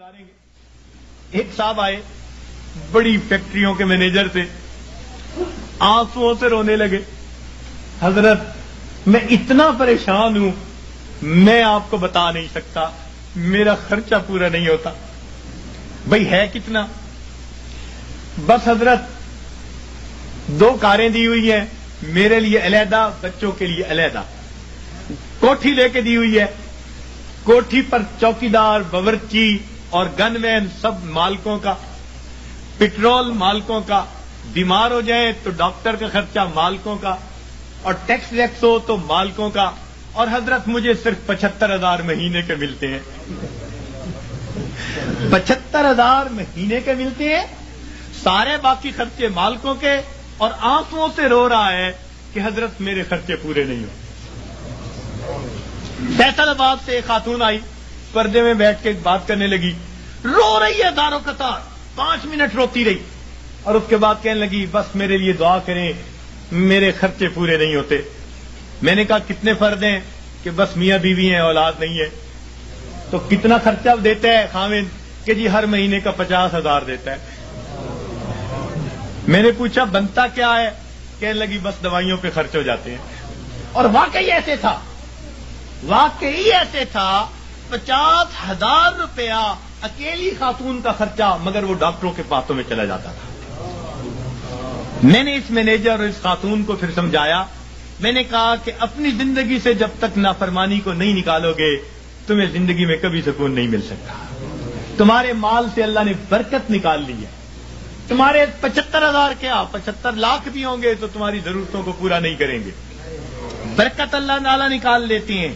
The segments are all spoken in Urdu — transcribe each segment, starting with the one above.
گزاریں گے. ایک صاحب آئے بڑی فیکٹریوں کے مینیجر تھے, آنسوؤں سے رونے لگے. حضرت میں اتنا پریشان ہوں, میں آپ کو بتا نہیں سکتا, میرا خرچہ پورا نہیں ہوتا. بھئی ہے کتنا؟ بس حضرت 2 کاریں دی ہوئی ہیں, میرے لیے علیحدہ, بچوں کے لیے علیحدہ. کوٹھی لے کے دی ہوئی ہے, کوٹھی پر چوکیدار, باورچی اور گن مین سب مالکوں کا, پٹرول مالکوں کا, بیمار ہو جائیں تو ڈاکٹر کا خرچہ مالکوں کا, اور ٹیکس ویکس ہو تو مالکوں کا. اور حضرت مجھے صرف 75,000 مہینے کے ملتے ہیں. 75,000 مہینے کے ملتے ہیں, سارے باقی خرچے مالکوں کے, اور آنسوؤں سے رو رہا ہے کہ حضرت میرے خرچے پورے نہیں ہو. فیصل آباد سے ایک خاتون آئی, پردے میں بیٹھ کے بات کرنے لگی, رو رہی ہے دارو قطار, 5 منٹ روتی رہی, اور اس کے بعد کہنے لگی بس میرے لیے دعا کریں, میرے خرچے پورے نہیں ہوتے. میں نے کہا کتنے فرد ہیں؟ کہ بس میاں بیوی ہیں, اولاد نہیں ہے. تو کتنا خرچہ دیتا ہے خاوند؟ کہ جی ہر مہینے کا 50,000 دیتا ہے. میں نے پوچھا بنتا کیا ہے؟ کہنے لگی بس دوائیوں پہ خرچ ہو جاتے ہیں. اور واقعی ایسے تھا, واقعی ایسے تھا. 50,000 روپیہ اکیلی خاتون کا خرچہ, مگر وہ ڈاکٹروں کے پاتوں میں چلا جاتا تھا. میں نے اس مینیجر اور اس خاتون کو پھر سمجھایا. میں نے کہا کہ اپنی زندگی سے جب تک نافرمانی کو نہیں نکالو گے, تمہیں زندگی میں کبھی سکون نہیں مل سکتا. تمہارے مال سے اللہ نے برکت نکال لی ہے. تمہارے 75,000 کیا 75 لاکھ بھی ہوں گے تو تمہاری ضرورتوں کو پورا نہیں کریں گے. برکت اللہ تعالیٰ نکال لیتے ہیں.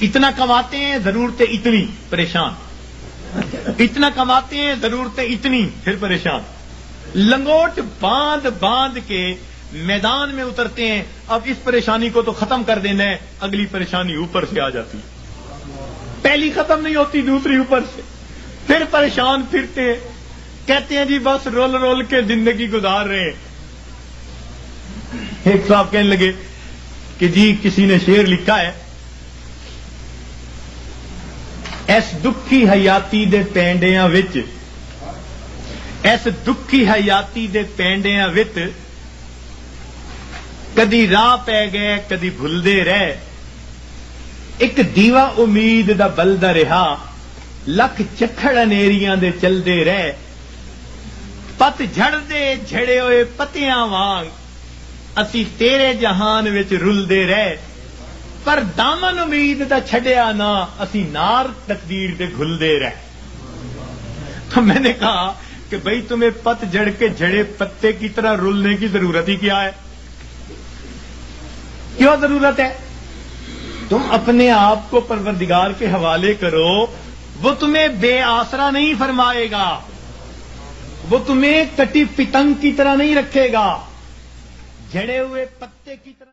اتنا کماتے ہیں, ضرورتیں اتنی, پریشان. اتنا کماتے ہیں, ضرورتیں اتنی, پھر پریشان. لنگوٹ باندھ باندھ کے میدان میں اترتے ہیں. اب اس پریشانی کو تو ختم کر دینا ہے, اگلی پریشانی اوپر سے آ جاتی. پہلی ختم نہیں ہوتی, دوسری اوپر سے, پھر پریشان پھرتے ہیں. کہتے ہیں جی بس رول رول کے زندگی گزار رہے ہیں. ایک صاحب کہنے لگے کہ جی کسی نے شعر لکھا ہے, ایس دکھی حیاتی دے پینڈیاں وچ, ایس دکھی حیاتی دے پینڈیاں وچ, کدی راہ پہ گئے کدی بھلدے رہ, ایک دیوا امید دا بلدا رہا, لکھ چکھڑ انیریاں دے چلدے رہ, پت جھڑ دے جھڑے ہوئے پتیاں وانگ, اسی تیرے جہان وچ رلدے رہ, پر دامن امید دا چھڈیا نہ, اسی نار تقدیر دے گھلدے رہ. تو میں نے کہا کہ بھئی تمہیں پت جھڑ کے جھڑے پتے کی طرح رلنے کی ضرورت ہی کیا ہے؟ کیوں ضرورت ہے؟ تم اپنے آپ کو پروردگار کے حوالے کرو, وہ تمہیں بے آسرا نہیں فرمائے گا, وہ تمہیں کٹی پتنگ کی طرح نہیں رکھے گا, جھڑے ہوئے پتے کی طرح.